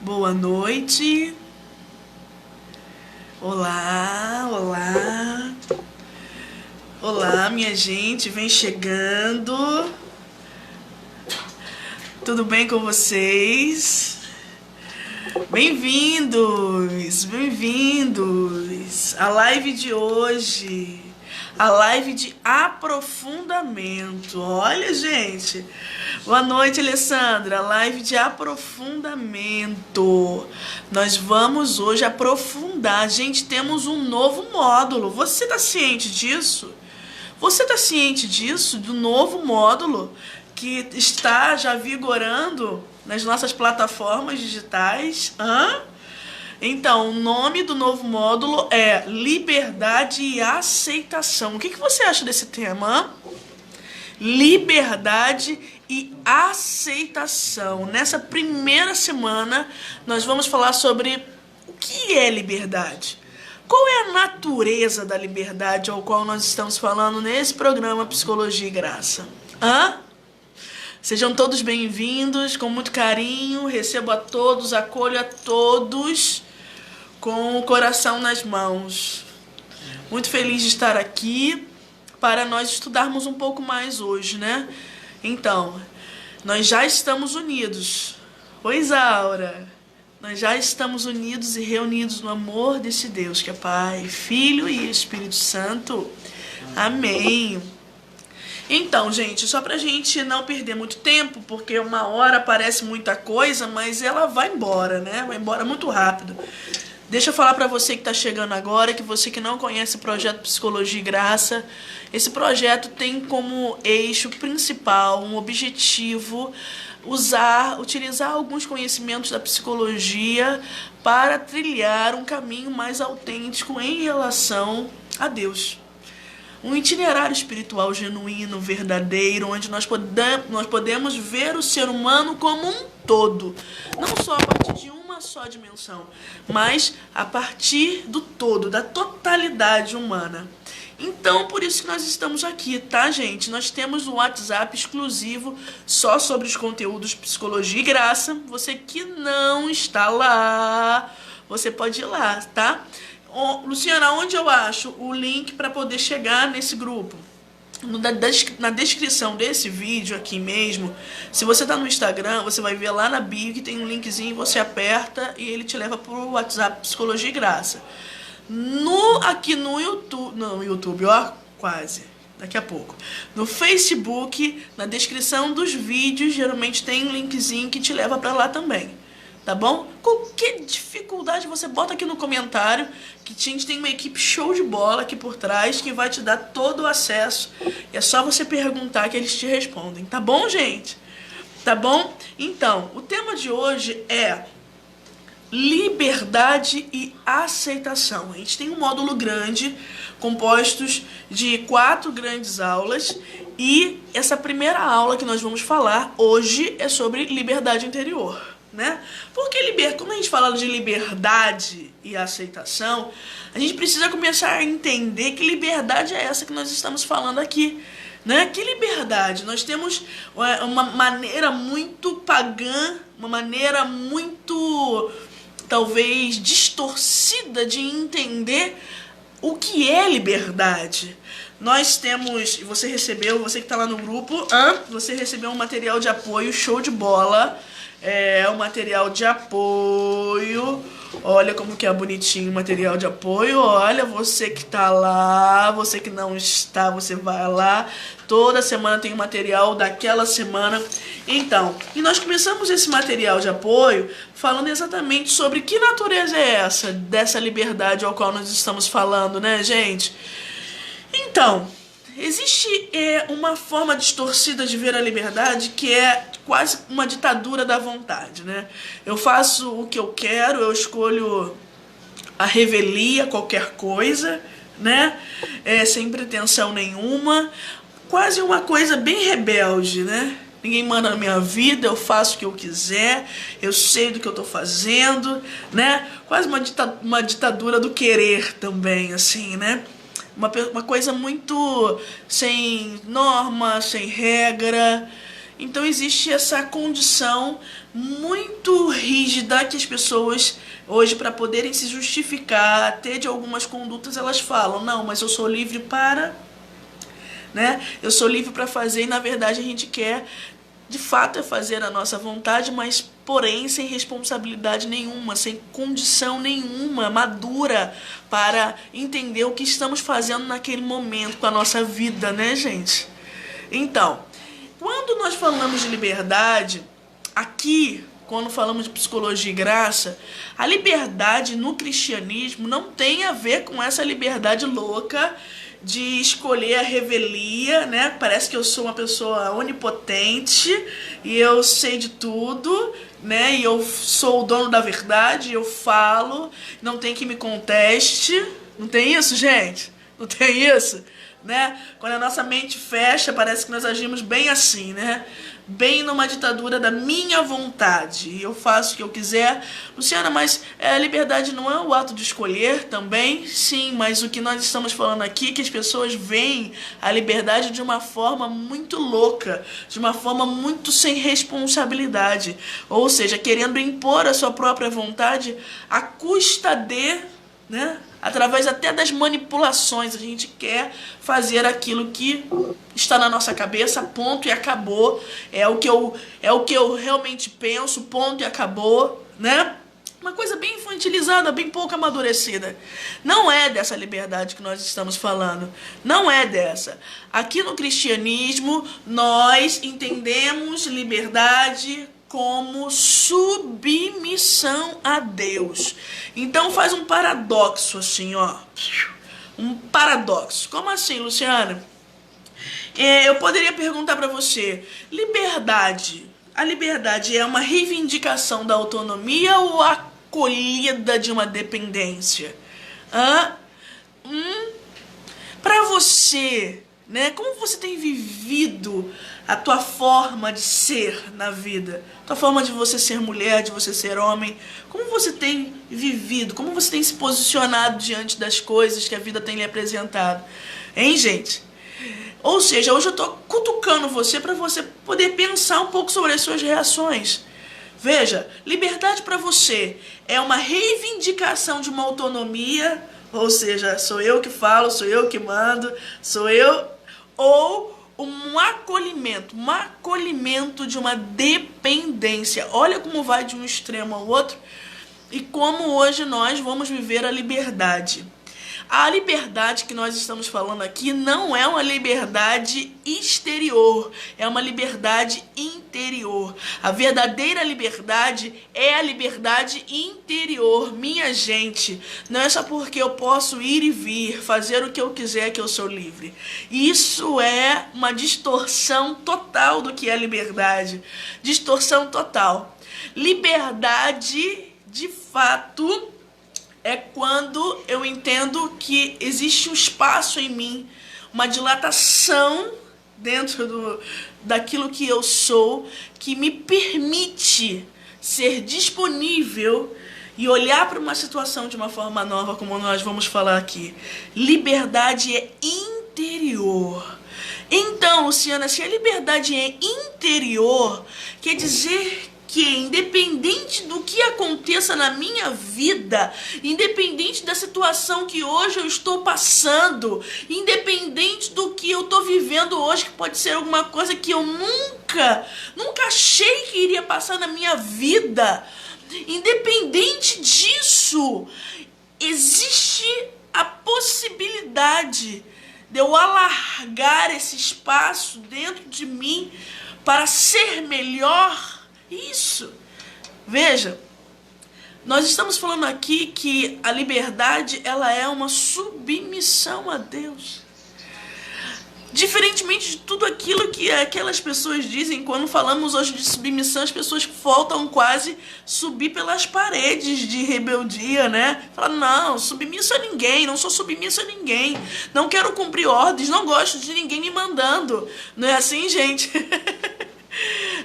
Boa noite. Olá, olá. Olá, minha gente, vem chegando. Tudo bem com vocês? Bem-vindos, bem-vindos à live de hoje. A live de aprofundamento. Olha, gente. Boa noite, Alessandra. Live de aprofundamento. Nós vamos hoje aprofundar. Gente, temos um novo módulo. Você está ciente disso? Você está ciente disso? Do novo módulo que está já vigorando nas nossas plataformas digitais? Então, o nome do novo módulo é Liberdade e Aceitação. O que você acha desse tema? Liberdade e aceitação. Nessa primeira semana, nós vamos falar sobre o que é liberdade. Qual é a natureza da liberdade ao qual nós estamos falando nesse programa Psicologia e Graça? Sejam todos bem-vindos, com muito carinho. Recebo a todos, acolho a todos com o coração nas mãos. Muito feliz de estar aqui para nós estudarmos um pouco mais hoje, né? Então, nós já estamos unidos. Oi, Isaura. Nós já estamos unidos e reunidos no amor desse Deus, que é Pai, Filho e Espírito Santo. Amém. Então, gente, só pra gente não perder muito tempo, porque uma hora parece muita coisa, mas ela vai embora, né? Vai embora muito rápido. Deixa eu falar para você que está chegando agora, que você que não conhece o projeto Psicologia e Graça. Esse projeto tem como eixo principal, um objetivo, utilizar alguns conhecimentos da psicologia para trilhar um caminho mais autêntico em relação a Deus. Um itinerário espiritual genuíno, verdadeiro, onde nós podemos ver o ser humano como um todo. Não só a partir de uma só dimensão, mas a partir do todo, da totalidade humana. Então, por isso que nós estamos aqui, tá, gente? Nós temos um WhatsApp exclusivo só sobre os conteúdos Psicologia e Graça. Você que não está lá, você pode ir lá, tá? Luciana, onde eu acho o link para poder chegar nesse grupo? Na descrição desse vídeo aqui mesmo, se você tá no Instagram, você vai ver lá na bio que tem um linkzinho, você aperta e ele te leva pro WhatsApp Psicologia e Graça. Aqui no YouTube, não, no YouTube, ó, quase, daqui a pouco. No Facebook, na descrição dos vídeos, geralmente tem um linkzinho que te leva para lá também. Tá bom? Qualquer dificuldade você bota aqui no comentário, que a gente tem uma equipe show de bola aqui por trás que vai te dar todo o acesso. E é só você perguntar que eles te respondem. Tá bom, gente? Tá bom? Então, o tema de hoje é liberdade e aceitação. A gente tem um módulo grande, compostos de 4 grandes aulas. E essa primeira aula que nós vamos falar hoje é sobre liberdade interior. Né? Porque quando a gente fala de liberdade e aceitação, a gente precisa começar a entender que liberdade é essa que nós estamos falando aqui, né? Que liberdade? Nós temos uma maneira muito pagã, uma maneira muito, talvez, distorcida de entender o que é liberdade. Nós temos, você que está lá no grupo, você recebeu um material de apoio show de bola. É um material de apoio. Olha como que é bonitinho o material de apoio. Olha, você que tá lá, você que não está, você vai lá. Toda semana tem um material daquela semana. Então, e nós começamos esse material de apoio falando exatamente sobre que natureza é essa, dessa liberdade ao qual nós estamos falando, né, gente? Então, existe uma forma distorcida de ver a liberdade que é quase uma ditadura da vontade, né? Eu faço o que eu quero, eu escolho a revelia, qualquer coisa, né? Sem pretensão nenhuma. Quase uma coisa bem rebelde, né? Ninguém manda na minha vida, eu faço o que eu quiser, eu sei do que eu tô fazendo, né? Quase uma ditadura do querer também, assim, né? Uma coisa muito sem norma, sem regra. Então existe essa condição muito rígida que as pessoas hoje, para poderem se justificar até de algumas condutas, elas falam, não, mas eu sou livre para, né? Eu sou livre para fazer, e na verdade a gente quer, de fato, é fazer a nossa vontade, mas porém sem responsabilidade nenhuma, sem condição nenhuma madura para entender o que estamos fazendo naquele momento com a nossa vida, né, gente? Então, quando nós falamos de liberdade, aqui, quando falamos de psicologia e graça, a liberdade no cristianismo não tem a ver com essa liberdade louca de escolher a revelia, né? Parece que eu sou uma pessoa onipotente e eu sei de tudo, né? E eu sou o dono da verdade, eu falo, não tem que me conteste. Não tem isso, gente? Não tem isso? Né? Quando a nossa mente fecha, parece que nós agimos bem assim, né? Bem numa ditadura da minha vontade. E eu faço o que eu quiser. Luciana, mas a liberdade não é o ato de escolher também? Sim, mas o que nós estamos falando aqui é que as pessoas veem a liberdade de uma forma muito louca, de uma forma muito sem responsabilidade. Ou seja, querendo impor a sua própria vontade à custa de, né? Através até das manipulações, a gente quer fazer aquilo que está na nossa cabeça, ponto e acabou. É o que eu realmente penso, ponto e acabou, né? Uma coisa bem infantilizada, bem pouco amadurecida. Não é dessa liberdade que nós estamos falando. Não é dessa. Aqui no cristianismo, nós entendemos liberdade como submissão a Deus. Então faz um paradoxo assim, ó. Um paradoxo. Como assim, Luciana? Eu poderia perguntar para você, liberdade. A liberdade é uma reivindicação da autonomia ou a acolhida de uma dependência? Para você, né? Como você tem vivido a tua forma de ser na vida? Tua forma de você ser mulher, de você ser homem? Como você tem vivido? Como você tem se posicionado diante das coisas que a vida tem lhe apresentado? Hein, gente? Ou seja, hoje eu tô cutucando você para você poder pensar um pouco sobre as suas reações. Veja, liberdade para você é uma reivindicação de uma autonomia, ou seja, sou eu que falo, sou eu que mando, sou eu, ou um acolhimento de uma dependência. Olha como vai de um extremo ao outro e como hoje nós vamos viver a liberdade. A liberdade que nós estamos falando aqui não é uma liberdade exterior, é uma liberdade interior. A verdadeira liberdade é a liberdade interior. Minha gente, não é só porque eu posso ir e vir, fazer o que eu quiser que eu sou livre. Isso é uma distorção total do que é liberdade. Distorção total. Liberdade, de fato, é quando eu entendo que existe um espaço em mim, uma dilatação dentro daquilo que eu sou, que me permite ser disponível e olhar para uma situação de uma forma nova, como nós vamos falar aqui. Liberdade é interior. Então, Luciana, se a liberdade é interior, quer dizer que independente do que aconteça na minha vida, independente da situação que hoje eu estou passando, independente do que eu estou vivendo hoje, que pode ser alguma coisa que eu nunca achei que iria passar na minha vida, independente disso, existe a possibilidade de eu alargar esse espaço dentro de mim para ser melhor. Isso. Veja, nós estamos falando aqui que a liberdade, ela é uma submissão a Deus. Diferentemente de tudo aquilo que aquelas pessoas dizem, quando falamos hoje de submissão, as pessoas faltam quase subir pelas paredes de rebeldia, né? Falam, não, submisso a ninguém, não sou submisso a ninguém, não quero cumprir ordens, não gosto de ninguém me mandando. Não é assim, gente?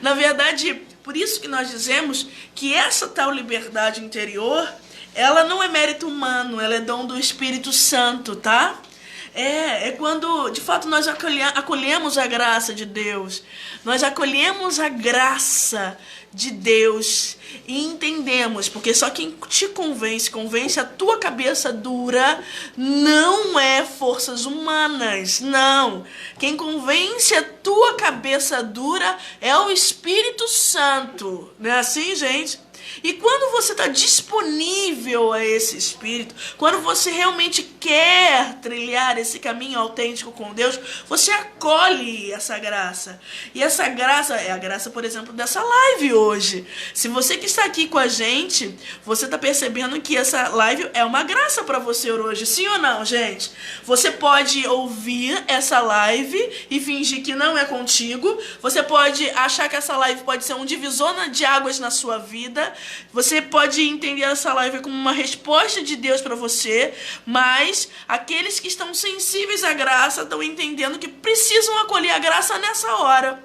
Na verdade, por isso que nós dizemos que essa tal liberdade interior, ela não é mérito humano, ela é dom do Espírito Santo, tá? É quando, de fato, nós acolhemos a graça de Deus. Nós acolhemos a graça de Deus e entendemos, porque só quem te convence a tua cabeça dura, não é forças humanas, não. Quem convence a tua cabeça dura é o Espírito Santo. Não é assim, gente? E quando você está disponível a esse Espírito, quando você realmente quer trilhar esse caminho autêntico com Deus, você acolhe essa graça. E essa graça é a graça, por exemplo, dessa live hoje. Se você que está aqui com a gente, você está percebendo que essa live é uma graça para você hoje, sim ou não, gente? Você pode ouvir essa live e fingir que não é contigo. Você pode achar que essa live pode ser um divisor de águas na sua vida. Você pode entender essa live como uma resposta de Deus para você, mas aqueles que estão sensíveis à graça estão entendendo que precisam acolher a graça nessa hora,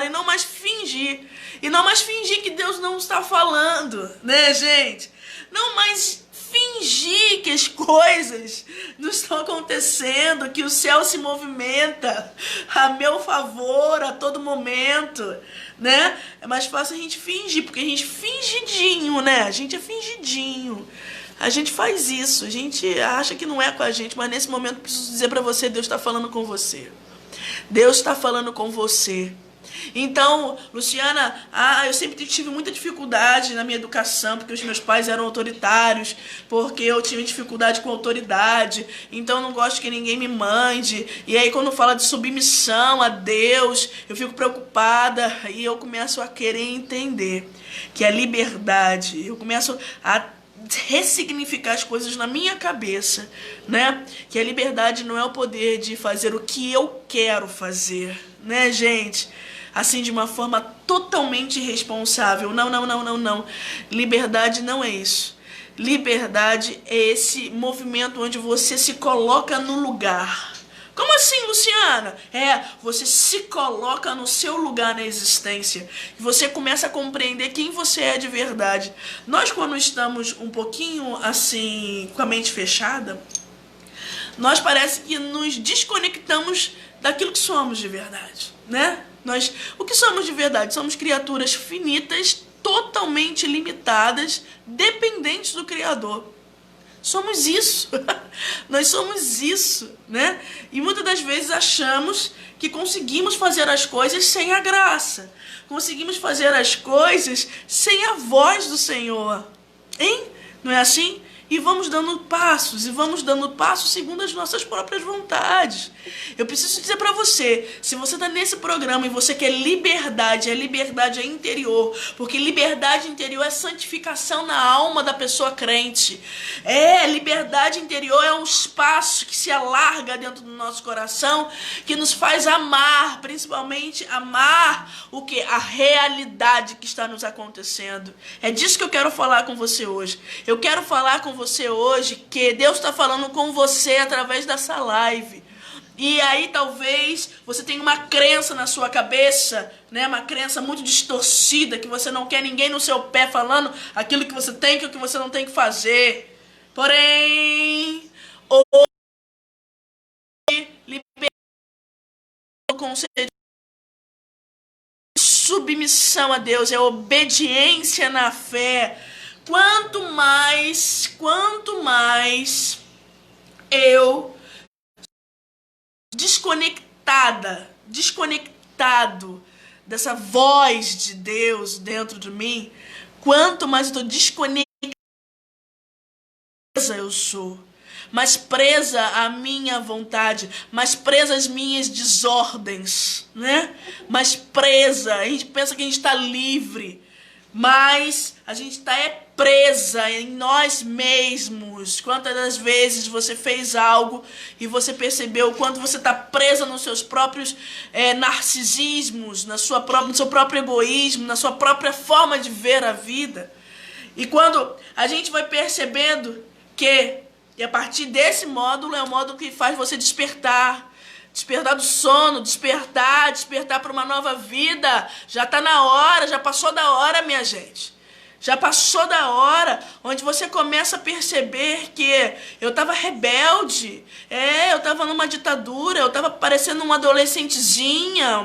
e não mais fingir. E não mais fingir que Deus não está falando, né, gente? Não mais fingir que as coisas não estão acontecendo, que o céu se movimenta a meu favor a todo momento, né? É mais fácil a gente fingir, porque a gente fingidinho, né? A gente é fingidinho. A gente faz isso, a gente acha que não é com a gente, mas nesse momento eu preciso dizer pra você, Deus está falando com você. Deus está falando com você. Então, Luciana, eu sempre tive muita dificuldade na minha educação, porque os meus pais eram autoritários, porque eu tive dificuldade com autoridade, então eu não gosto que ninguém me mande. E aí quando fala de submissão a Deus, eu fico preocupada e eu começo a querer entender que a liberdade, eu começo a ressignificar as coisas na minha cabeça, né? Que a liberdade não é o poder de fazer o que eu quero fazer, né, gente? Assim, de uma forma totalmente irresponsável. Não. Liberdade não é isso. Liberdade é esse movimento onde você se coloca no lugar. Como assim, Luciana? Você se coloca no seu lugar na existência. E você começa a compreender quem você é de verdade. Nós, quando estamos um pouquinho assim, com a mente fechada, nós parece que nos desconectamos daquilo que somos de verdade, né? O que somos de verdade? Somos criaturas finitas, totalmente limitadas, dependentes do Criador. Somos isso. Nós somos isso, né? E muitas das vezes achamos que conseguimos fazer as coisas sem a graça. Conseguimos fazer as coisas sem a voz do Senhor. Hein? Não é assim? E vamos dando passos segundo as nossas próprias vontades. Eu preciso dizer para você, se você está nesse programa e você quer liberdade, a liberdade é interior, porque liberdade interior é santificação na alma da pessoa crente. Liberdade interior é um espaço que se alarga dentro do nosso coração, que nos faz amar, principalmente amar o que? A realidade que está nos acontecendo. É disso que eu quero falar com você hoje. Eu quero falar com você hoje que Deus está falando com você através dessa live. E aí talvez você tenha uma crença na sua cabeça, né? Uma crença muito distorcida, que você não quer ninguém no seu pé falando aquilo que você tem, que o que você não tem que fazer. Porém, o conselho de submissão a Deus é obediência na fé. Quanto mais eu desconectado dessa voz de Deus dentro de mim, quanto mais eu estou desconectada eu sou, mais presa à minha vontade, mais presa às minhas desordens, né? Mais presa, a gente pensa que a gente está livre, mas a gente está presa em nós mesmos. Quantas das vezes você fez algo e você percebeu o quanto você está presa nos seus próprios narcisismos, no seu próprio egoísmo, na sua própria forma de ver a vida. E quando a gente vai percebendo e a partir desse módulo é o módulo que faz você despertar do sono, despertar para uma nova vida. Já está na hora, já passou da hora, minha gente. Já passou da hora onde você começa a perceber que eu estava rebelde, eu estava numa ditadura, eu estava parecendo uma adolescentezinha,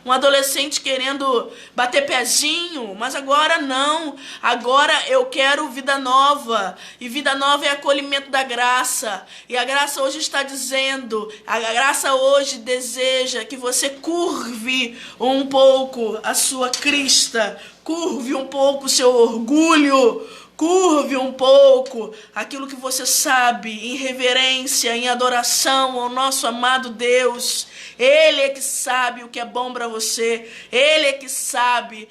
um adolescente querendo bater pezinho, mas agora não. Agora eu quero vida nova, e vida nova é acolhimento da graça. E a graça hoje está dizendo, a graça hoje deseja que você curve um pouco a sua crista, curve um pouco o seu orgulho, curve um pouco aquilo que você sabe, em reverência, em adoração ao nosso amado Deus. Ele é que sabe o que é bom para você, Ele é que sabe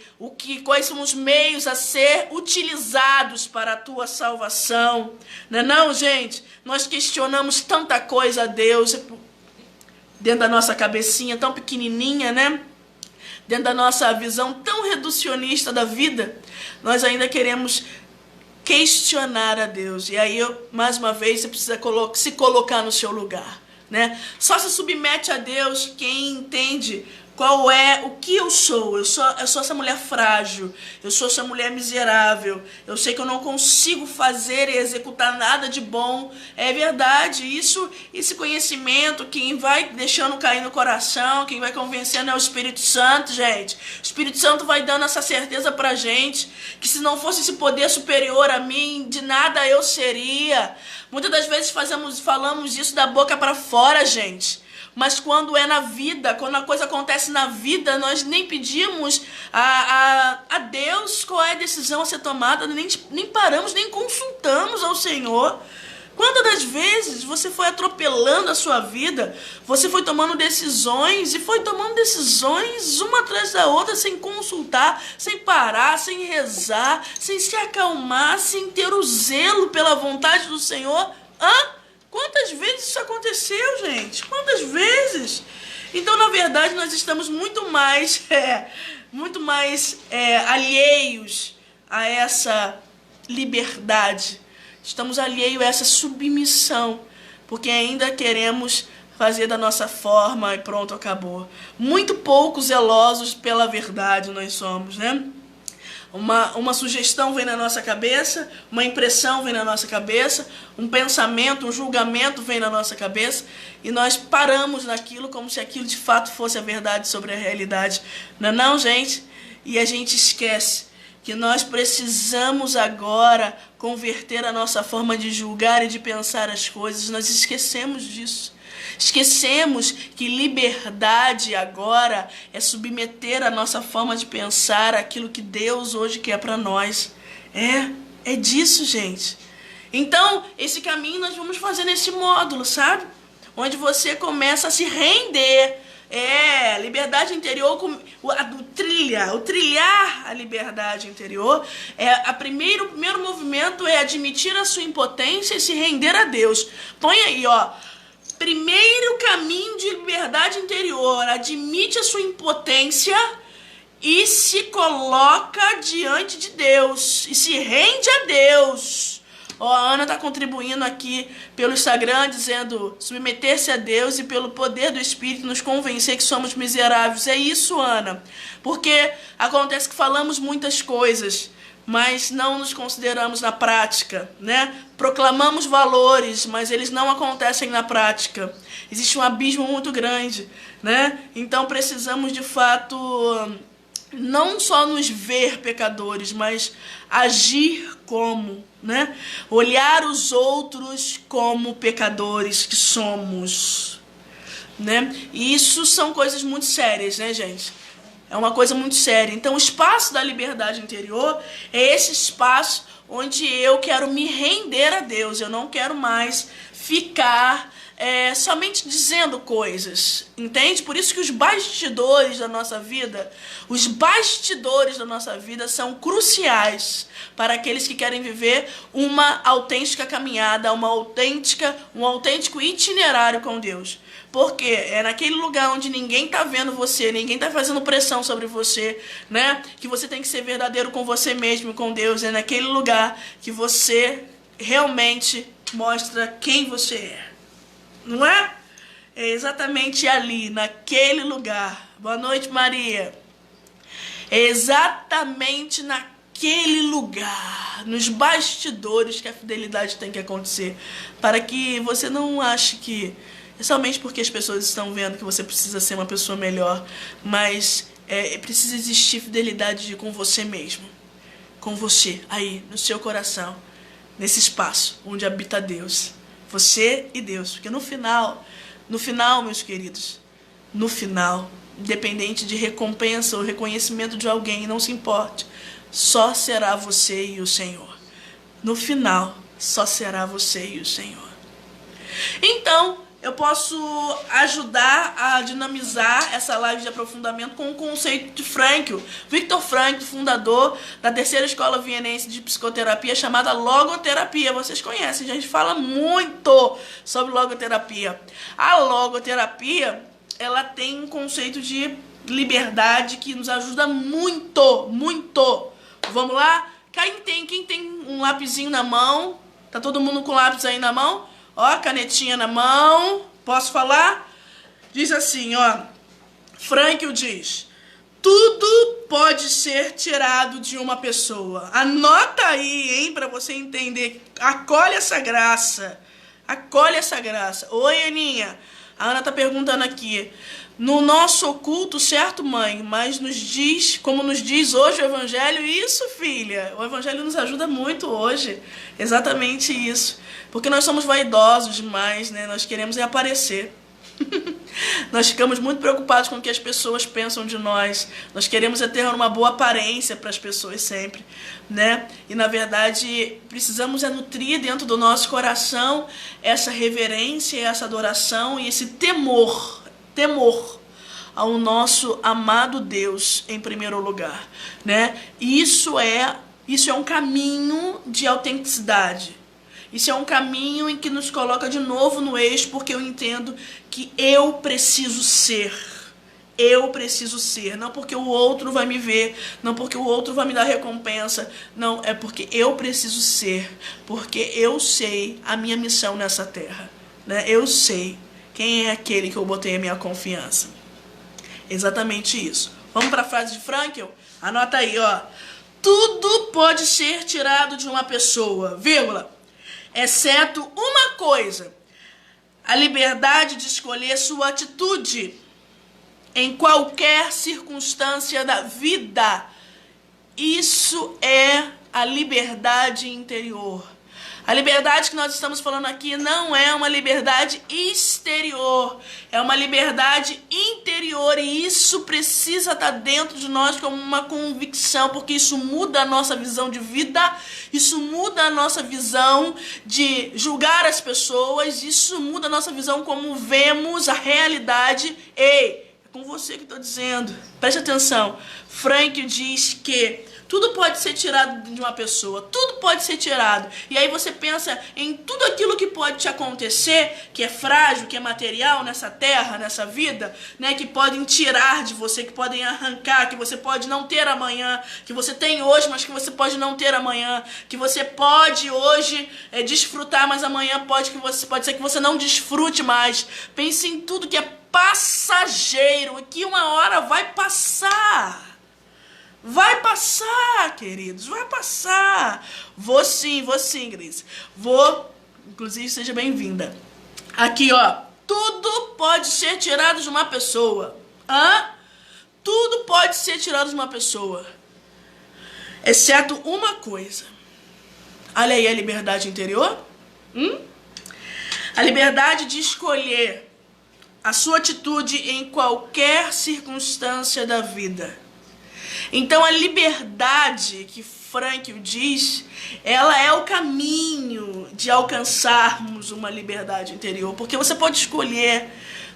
quais são os meios a ser utilizados para a tua salvação. Não é não, gente? Nós questionamos tanta coisa a Deus, dentro da nossa cabecinha tão pequenininha, né? Dentro da nossa visão tão reducionista da vida, nós ainda queremos questionar a Deus. E aí, mais uma vez, você precisa se colocar no seu lugar, né? Só se submete a Deus quem entende qual é o que eu sou. Eu sou essa mulher frágil, eu sou essa mulher miserável, eu sei que eu não consigo fazer e executar nada de bom. É verdade, esse conhecimento, quem vai deixando cair no coração, quem vai convencendo é o Espírito Santo, gente. O Espírito Santo vai dando essa certeza pra gente, que se não fosse esse poder superior a mim, de nada eu seria. Muitas das vezes falamos isso da boca pra fora, gente. Mas quando é na vida, quando a coisa acontece na vida, nós nem pedimos a Deus qual é a decisão a ser tomada, nem paramos, nem consultamos ao Senhor. Quantas das vezes você foi atropelando a sua vida, você foi tomando decisões, e foi tomando decisões uma atrás da outra, sem consultar, sem parar, sem rezar, sem se acalmar, sem ter o zelo pela vontade do Senhor? Quantas vezes isso aconteceu, gente? Quantas vezes? Então, na verdade, nós estamos muito mais alheios a essa liberdade. Estamos alheios a essa submissão, porque ainda queremos fazer da nossa forma e pronto, acabou. Muito pouco zelosos pela verdade nós somos, né? Uma sugestão vem na nossa cabeça, uma impressão vem na nossa cabeça, um pensamento, um julgamento vem na nossa cabeça, e nós paramos naquilo como se aquilo de fato fosse a verdade sobre a realidade. Não, gente? E a gente esquece que nós precisamos agora converter a nossa forma de julgar e de pensar as coisas. Nós esquecemos disso. Esquecemos que liberdade agora é submeter a nossa forma de pensar àquilo que Deus hoje quer para nós. É disso, gente. Então, esse caminho nós vamos fazer nesse módulo, sabe? Onde você começa a se render. Liberdade interior, o trilhar a liberdade interior, o primeiro movimento é admitir a sua impotência e se render a Deus. Põe aí, primeiro caminho de liberdade interior, admite a sua impotência e se coloca diante de Deus, e se rende a Deus. A Ana está contribuindo aqui pelo Instagram, dizendo submeter-se a Deus e pelo poder do Espírito nos convencer que somos miseráveis. É isso, Ana, porque acontece que falamos muitas coisas, mas não nos consideramos na prática, né? Proclamamos valores, mas eles não acontecem na prática. Existe um abismo muito grande, né? Então precisamos de fato não só nos ver pecadores, mas agir como, né? Olhar os outros como pecadores que somos, né? E isso são coisas muito sérias, né, gente? É uma coisa muito séria. Então, o espaço da liberdade interior é esse espaço onde eu quero me render a Deus. Eu não quero mais ficar somente dizendo coisas, entende? Por isso que os bastidores da nossa vida, são cruciais para aqueles que querem viver uma autêntica caminhada, um autêntico itinerário com Deus. Porque é naquele lugar onde ninguém tá vendo você, ninguém tá fazendo pressão sobre você, né? Que você tem que ser verdadeiro com você mesmo e com Deus. É naquele lugar que você realmente mostra quem você é. Não é? É exatamente ali, naquele lugar. Boa noite, Maria. É exatamente naquele naquele lugar, nos bastidores, que a fidelidade tem que acontecer, para que você não ache que somente porque as pessoas estão vendo que você precisa ser uma pessoa melhor, mas precisa existir fidelidade com você mesmo, com você, aí, no seu coração, nesse espaço onde habita Deus, você e Deus, porque no final, meus queridos, no final, independente de recompensa ou reconhecimento de alguém, não se importe, só será você e o Senhor. No final, só será você e o Senhor. Então, eu posso ajudar a dinamizar essa live de aprofundamento com o conceito de Frankl. Viktor Frankl, fundador da terceira escola vienense de psicoterapia chamada logoterapia. Vocês conhecem, a gente fala muito sobre logoterapia. A logoterapia, ela tem um conceito de liberdade que nos ajuda muito, muito. Vamos lá? Quem tem um lapisinho na mão? Tá todo mundo com lápis aí na mão? Ó, canetinha na mão. Posso falar? Diz assim, ó. Frankl diz: tudo pode ser tirado de uma pessoa. Anota aí, hein, pra você entender. Acolhe essa graça. Acolhe essa graça. Oi, Aninha. A Ana tá perguntando aqui. No nosso oculto, certo, mãe? Mas nos diz, como nos diz hoje o Evangelho, isso, filha. O Evangelho nos ajuda muito hoje. Exatamente isso. Porque nós somos vaidosos demais, né? Nós queremos aparecer. Nós ficamos muito preocupados com o que as pessoas pensam de nós. Nós queremos ter uma boa aparência para as pessoas sempre, né? E na verdade precisamos nutrir dentro do nosso coração essa reverência, essa adoração e esse temor ao nosso amado Deus em primeiro lugar, né? E isso é um caminho de autenticidade. Isso é um caminho em que nos coloca de novo no eixo, porque eu entendo que eu preciso ser. Eu preciso ser. Não porque o outro vai me ver, não porque o outro vai me dar recompensa. Não, é porque eu preciso ser. Porque eu sei a minha missão nessa terra, né? Eu sei quem é aquele que eu botei a minha confiança. Exatamente isso. Vamos para a frase de Frankl? Anota aí, ó. Tudo pode ser tirado de uma pessoa, vírgula, exceto uma coisa: a liberdade de escolher sua atitude em qualquer circunstância da vida. Isso é a liberdade interior. A liberdade que nós estamos falando aqui não é uma liberdade exterior, é uma liberdade interior, e isso precisa estar dentro de nós como uma convicção, porque isso muda a nossa visão de vida, isso muda a nossa visão de julgar as pessoas, isso muda a nossa visão como vemos a realidade. Ei, é com você que estou dizendo, preste atenção. Frankl diz que tudo pode ser tirado de uma pessoa, tudo pode ser tirado. E aí você pensa em tudo aquilo que pode te acontecer, que é frágil, que é material nessa terra, nessa vida, né? Que podem tirar de você, que podem arrancar, que você pode não ter amanhã, que você tem hoje, mas que você pode não ter amanhã, que você pode hoje desfrutar, mas amanhã pode ser que você não desfrute mais. Pense em tudo que é passageiro e que uma hora vai passar. Vai passar, queridos, vai passar. Vou sim, Grace. Vou, inclusive, seja bem-vinda. Aqui, ó, tudo pode ser tirado de uma pessoa. Tudo pode ser tirado de uma pessoa, exceto uma coisa. Olha aí a liberdade interior. A liberdade de escolher a sua atitude em qualquer circunstância da vida. Então a liberdade que Frankl diz, ela é o caminho de alcançarmos uma liberdade interior, porque você pode escolher,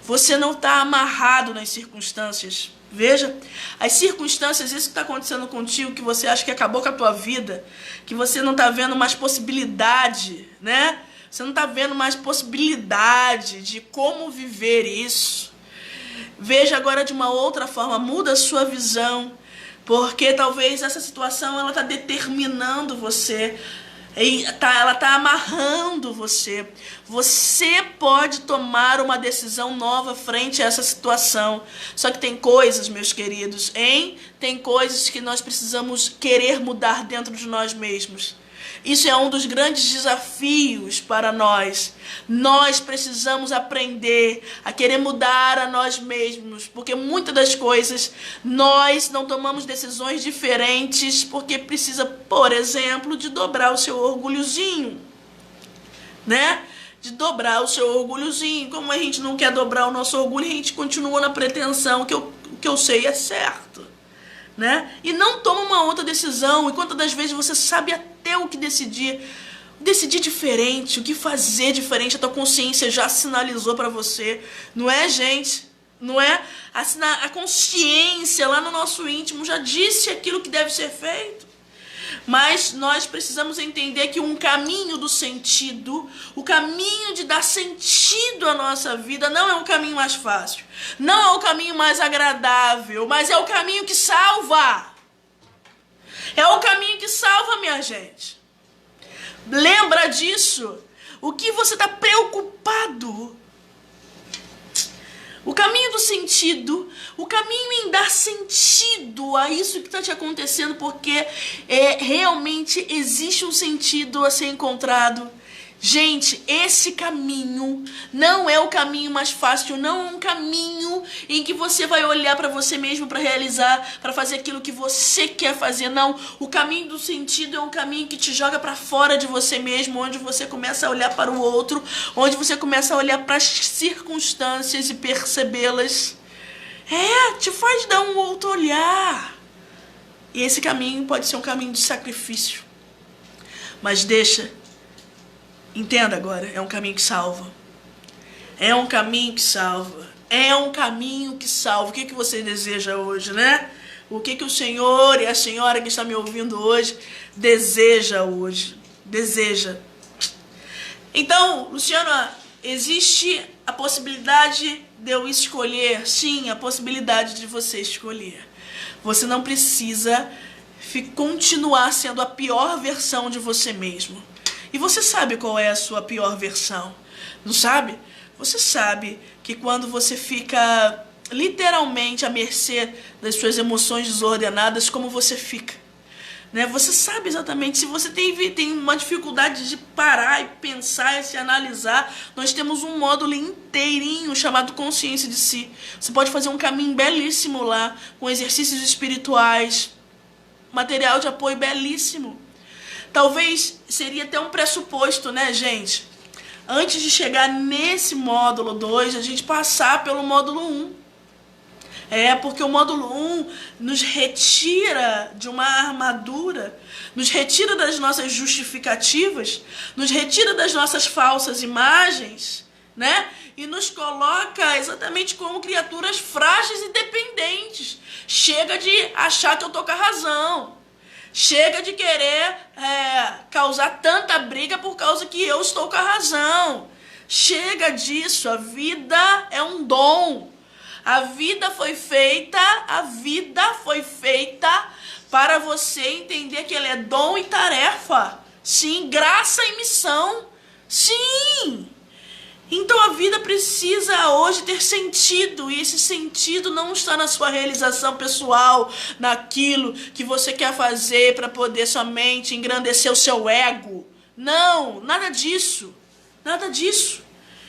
você não está amarrado nas circunstâncias. Veja, as circunstâncias, isso que está acontecendo contigo, que você acha que acabou com a tua vida, que você não está vendo mais possibilidade, né? Você não está vendo mais possibilidade de como viver isso. Veja agora de uma outra forma, muda a sua visão. Porque talvez essa situação ela está determinando você Ela tá amarrando você. Você pode tomar uma decisão nova frente a essa situação. Só que tem coisas, meus queridos, tem coisas que nós precisamos querer mudar dentro de nós mesmos. Isso é um dos grandes desafios para nós. Nós precisamos aprender a querer mudar a nós mesmos, porque muitas das coisas nós não tomamos decisões diferentes porque precisa, por exemplo, de dobrar o seu orgulhozinho, né? De dobrar o seu orgulhozinho. Como a gente não quer dobrar o nosso orgulho, a gente continua na pretensão que o que eu sei é certo, né? E não toma uma outra decisão. E quantas das vezes você sabe até o que decidir diferente, o que fazer diferente, a tua consciência já sinalizou para você, não é, gente? Não é? A consciência lá no nosso íntimo já disse aquilo que deve ser feito. Mas nós precisamos entender que um caminho do sentido, o caminho de dar sentido à nossa vida, não é um caminho mais fácil, não é o caminho mais agradável, mas é o caminho que salva. É o caminho que salva, minha gente. Lembra disso. O que você está preocupado? O caminho do sentido, o caminho em dar sentido a isso que está te acontecendo, porque realmente existe um sentido a ser encontrado. Gente, esse caminho não é o caminho mais fácil, não é um caminho em que você vai olhar para você mesmo para realizar, para fazer aquilo que você quer fazer, não. O caminho do sentido é um caminho que te joga para fora de você mesmo, onde você começa a olhar para o outro, onde você começa a olhar para as circunstâncias e percebê-las. Te faz dar um outro olhar. E esse caminho pode ser um caminho de sacrifício. Mas entenda agora, é um caminho que salva. É um caminho que salva. É um caminho que salva. O que você deseja hoje, né? O que o Senhor e a senhora que está me ouvindo hoje deseja hoje? Deseja. Então, Luciana, existe a possibilidade de eu escolher? Sim, a possibilidade de você escolher. Você não precisa continuar sendo a pior versão de você mesmo. E você sabe qual é a sua pior versão, não sabe? Você sabe que quando você fica literalmente à mercê das suas emoções desordenadas, como você fica, né? Você sabe exatamente, se você tem uma dificuldade de parar e pensar e se analisar, nós temos um módulo inteirinho chamado Consciência de Si. Você pode fazer um caminho belíssimo lá, com exercícios espirituais, material de apoio belíssimo. Talvez seria até um pressuposto, né, gente? Antes de chegar nesse módulo 2, a gente passar pelo módulo 1. Porque o módulo 1 nos retira de uma armadura, nos retira das nossas justificativas, nos retira das nossas falsas imagens, né? E nos coloca exatamente como criaturas frágeis e dependentes. Chega de achar que eu tô com a razão. Chega de querer causar tanta briga por causa que eu estou com a razão. Chega disso. A vida é um dom. A vida foi feita para você entender que ele é dom e tarefa. Sim, graça e missão. Sim. Então a vida precisa hoje ter sentido, e esse sentido não está na sua realização pessoal, naquilo que você quer fazer para poder somente engrandecer o seu ego. Não, nada disso, nada disso.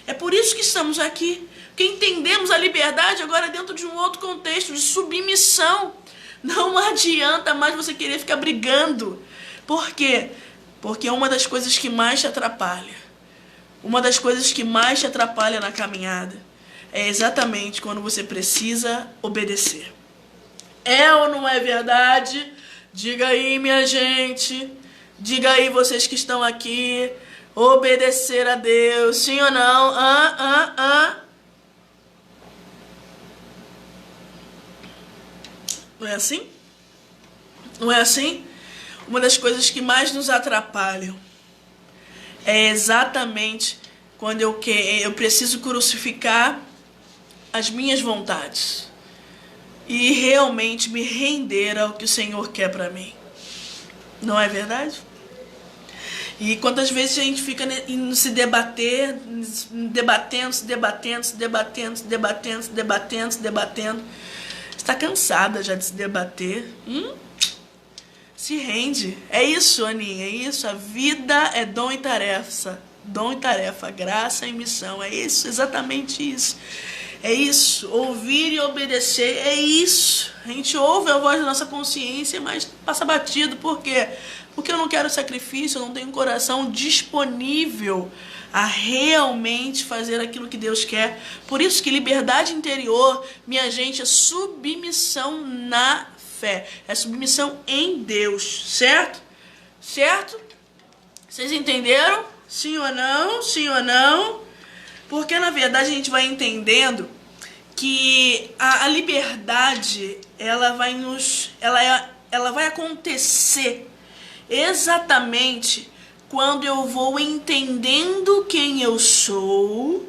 É por isso que estamos aqui, porque entendemos a liberdade agora dentro de um outro contexto de submissão. Não adianta mais você querer ficar brigando. Por quê? Porque é uma das coisas que mais te atrapalha. Uma das coisas que mais te atrapalha na caminhada é exatamente quando você precisa obedecer. É ou não é verdade? Diga aí, minha gente. Diga aí, vocês que estão aqui. Obedecer a Deus, sim ou não? Não é assim? Não é assim? Uma das coisas que mais nos atrapalham é exatamente quando eu preciso crucificar as minhas vontades e realmente me render ao que o Senhor quer para mim. Não é verdade? E quantas vezes a gente fica se debatendo, está cansada já de se debater? Se rende. É isso, Aninha, é isso. A vida é dom e tarefa. Dom e tarefa, graça e missão. É isso, exatamente isso. É isso, ouvir e obedecer, é isso. A gente ouve a voz da nossa consciência, mas passa batido. Por quê? Porque eu não quero sacrifício, eu não tenho um coração disponível a realmente fazer aquilo que Deus quer. Por isso que liberdade interior, minha gente, é submissão na fé. É submissão em Deus, certo? Certo? Vocês entenderam? Sim ou não? Sim ou não? Porque, na verdade, a gente vai entendendo que a liberdade, ela vai acontecer exatamente quando eu vou entendendo quem eu sou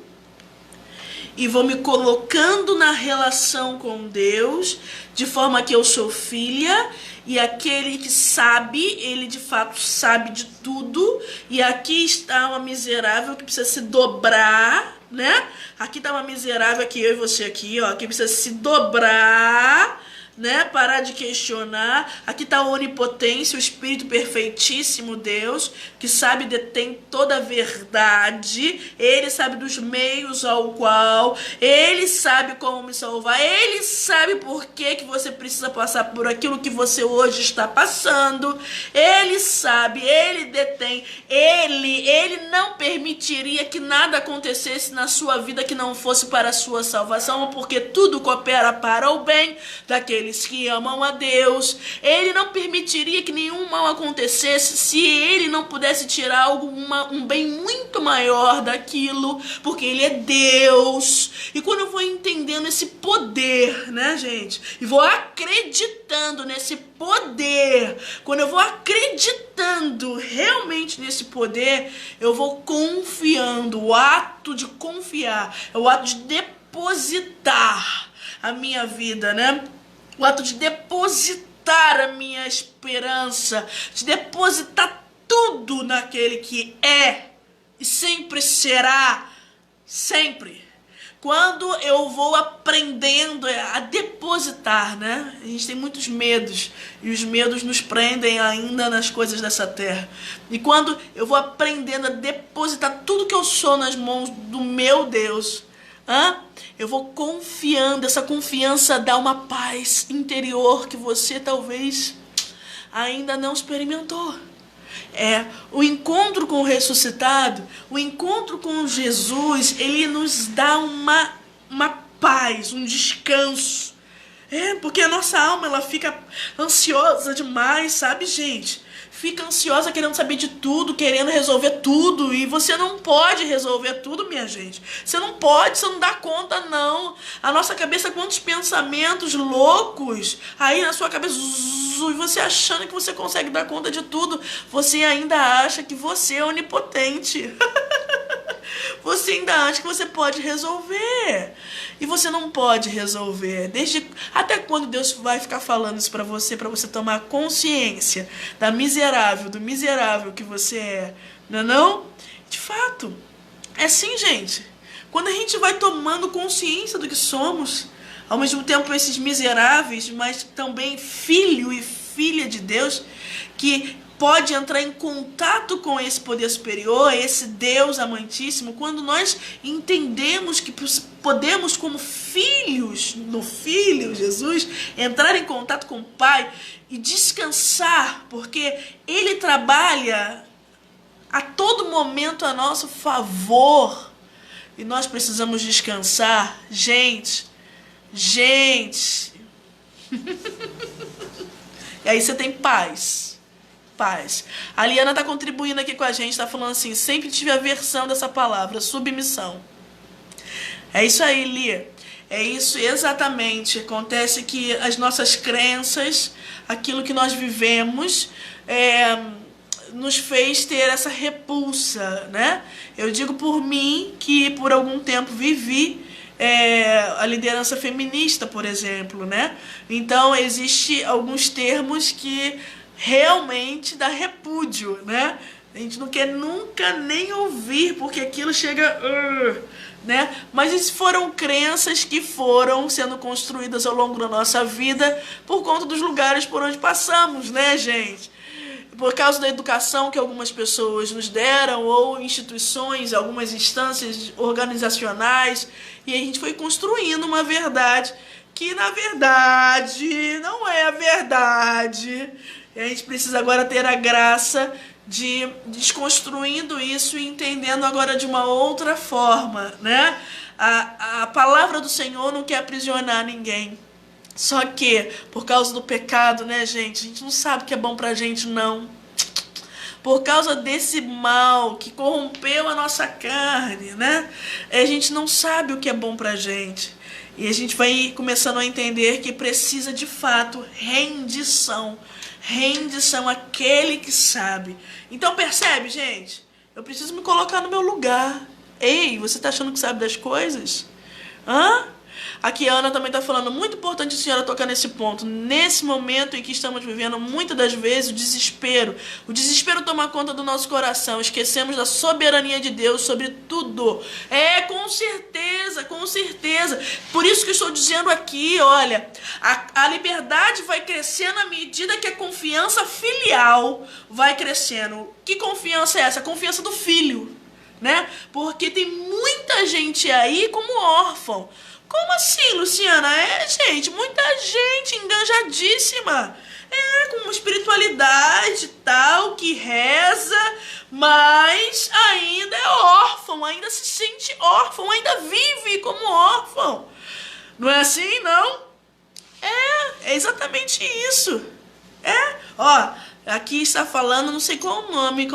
e vou me colocando na relação com Deus, de forma que eu sou filha, e aquele que sabe, ele de fato sabe de tudo, e aqui está uma miserável que precisa se dobrar, né? Aqui está uma miserável, aqui eu e você aqui, ó, que precisa se dobrar, né? Parar de questionar. Aqui está a onipotência, o Espírito perfeitíssimo Deus, que sabe, detém toda a verdade. Ele sabe dos meios ao qual, ele sabe como me salvar, ele sabe por que você precisa passar por aquilo que você hoje está passando. Ele sabe, ele detém, ele não permitiria que nada acontecesse na sua vida que não fosse para a sua salvação, porque tudo coopera para o bem daqueles que amam a Deus. Ele não permitiria que nenhum mal acontecesse se ele não pudesse tirar um bem muito maior daquilo, porque ele é Deus. E quando eu vou entendendo esse poder, né, gente, e vou acreditando nesse poder, quando eu vou acreditando realmente nesse poder, eu vou confiando. O ato de confiar é o ato de depositar a minha vida, né? O ato de depositar a minha esperança, de depositar tudo naquele que é e sempre será, sempre. Quando eu vou aprendendo a depositar, né? A gente tem muitos medos, e os medos nos prendem ainda nas coisas dessa terra. E quando eu vou aprendendo a depositar tudo que eu sou nas mãos do meu Deus, eu vou confiando. Essa confiança dá uma paz interior que você talvez ainda não experimentou. O encontro com o ressuscitado, o encontro com Jesus, ele nos dá uma paz, um descanso. Porque a nossa alma, ela fica ansiosa demais, sabe, gente? Fica ansiosa querendo saber de tudo, querendo resolver tudo. E você não pode resolver tudo, minha gente. Você não pode, você não dá conta, não. A nossa cabeça, quantos pensamentos loucos aí na sua cabeça. E você achando que você consegue dar conta de tudo. Você ainda acha que você é onipotente. Você ainda acha que você pode resolver. E você não pode resolver. Até quando Deus vai ficar falando isso pra você tomar consciência do miserável que você é? Não é não? De fato, é assim, gente. Quando a gente vai tomando consciência do que somos, ao mesmo tempo esses miseráveis, mas também filho e filha de Deus, que pode entrar em contato com esse poder superior, esse Deus amantíssimo, quando nós entendemos que podemos, como filhos, no Filho Jesus, entrar em contato com o Pai e descansar, porque Ele trabalha a todo momento a nosso favor, e nós precisamos descansar. Gente, e aí você tem paz. A Liana está contribuindo aqui com a gente, está falando assim: sempre tive a versão dessa palavra, submissão. É isso aí, Lia. É isso exatamente. Acontece que as nossas crenças, aquilo que nós vivemos, nos fez ter essa repulsa, né? Eu digo por mim que por algum tempo vivi a liderança feminista, por exemplo, né? Então, existe alguns termos que realmente dá repúdio, né? A gente não quer nunca nem ouvir, porque aquilo chega... né? Mas isso foram crenças que foram sendo construídas ao longo da nossa vida por conta dos lugares por onde passamos, né, gente? Por causa da educação que algumas pessoas nos deram, ou instituições, algumas instâncias organizacionais, e a gente foi construindo uma verdade que, na verdade, não é a verdade. E a gente precisa agora ter a graça de desconstruindo isso e entendendo agora de uma outra forma, né? A palavra do Senhor não quer aprisionar ninguém. Só que, por causa do pecado, né, gente? A gente não sabe o que é bom pra gente, não. Por causa desse mal que corrompeu a nossa carne, né? A gente não sabe o que é bom pra gente. E a gente vai começando a entender que precisa, de fato, rendição. Rendição àquele que sabe. Então, percebe, gente? Eu preciso me colocar no meu lugar. Ei, você tá achando que sabe das coisas? Hã? Aqui a Ana também está falando, muito importante a senhora tocar nesse ponto. Nesse momento em que estamos vivendo, muitas das vezes, o desespero. O desespero toma conta do nosso coração. Esquecemos da soberania de Deus sobre tudo. Com certeza, com certeza. Por isso que eu estou dizendo aqui, olha, a liberdade vai crescendo à medida que a confiança filial vai crescendo. Que confiança é essa? A confiança do filho, né? Porque tem muita gente aí como órfão. Como assim, Luciana? Gente, muita gente enganjadíssima. Com uma espiritualidade tal, que reza, mas ainda é órfão, ainda se sente órfão, ainda vive como órfão. Não é assim, não? É exatamente isso. Aqui está falando, não sei qual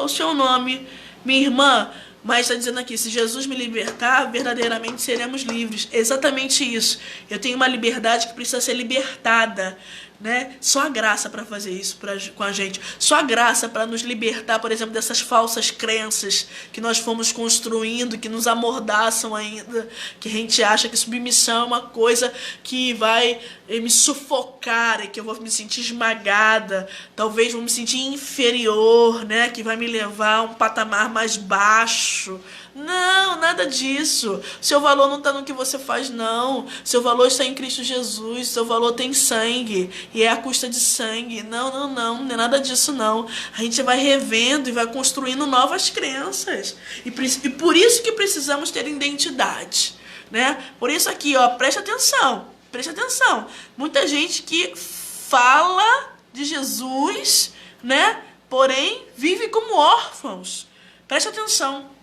o seu nome, minha irmã. Mas está dizendo aqui, se Jesus me libertar, verdadeiramente seremos livres. Exatamente isso. Eu tenho uma liberdade que precisa ser libertada, né? Só a graça para fazer isso com a gente. Só a graça para nos libertar, por exemplo, dessas falsas crenças que nós fomos construindo, que nos amordaçam ainda, que a gente acha que submissão é uma coisa que vai me sufocar e que eu vou me sentir esmagada, talvez vou me sentir inferior, né? Que vai me levar a um patamar mais baixo. Não, nada disso. Seu valor não está no que você faz, não. Seu valor está em Cristo Jesus. Seu valor tem sangue. E é a custa de sangue. Não é nada disso, não. A gente vai revendo e vai construindo novas crenças. E por isso que precisamos ter identidade, né? Por isso aqui, preste atenção. Preste atenção. Muita gente que fala de Jesus, né? Porém, vive como órfãos. Preste atenção.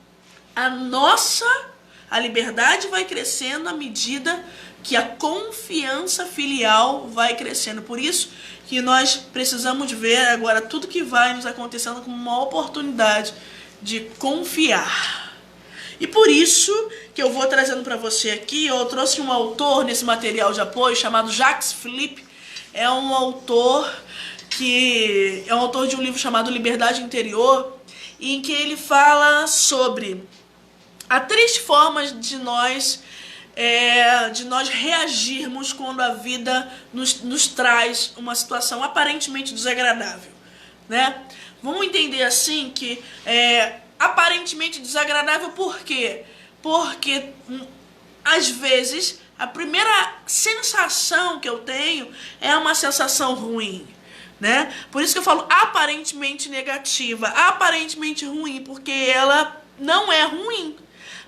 A liberdade vai crescendo à medida que a confiança filial vai crescendo. Por isso que nós precisamos ver agora tudo que vai nos acontecendo como uma oportunidade de confiar. E por isso que eu vou trazendo para você aqui, eu trouxe um autor nesse material de apoio chamado Jacques Philippe. É um autor de um livro chamado Liberdade Interior, em que ele fala sobre há 3 formas de nós reagirmos quando a vida nos traz uma situação aparentemente desagradável, né? Vamos entender assim que aparentemente desagradável por quê? Porque às vezes a primeira sensação que eu tenho é uma sensação ruim, né? Por isso que eu falo aparentemente negativa, aparentemente ruim, porque ela não é ruim.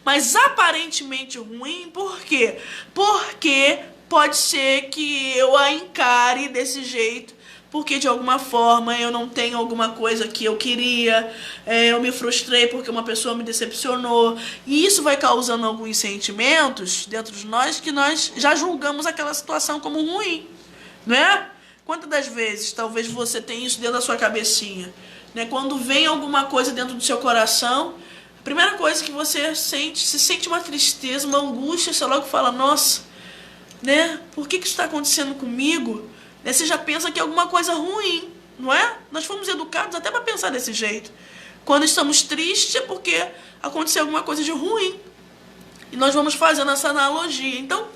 Mas aparentemente ruim, por quê? Porque pode ser que eu a encare desse jeito, porque de alguma forma eu não tenho alguma coisa que eu queria, eu me frustrei porque uma pessoa me decepcionou, e isso vai causando alguns sentimentos dentro de nós que nós já julgamos aquela situação como ruim, né? Quantas das vezes talvez você tenha isso dentro da sua cabecinha, né? Quando vem alguma coisa dentro do seu coração, a primeira coisa que você se sente uma tristeza, uma angústia, você logo fala, nossa, né? Por que isso está acontecendo comigo? Né? Você já pensa que é alguma coisa ruim, não é? Nós fomos educados até para pensar desse jeito. Quando estamos tristes é porque aconteceu alguma coisa de ruim. E nós vamos fazendo essa analogia. Então,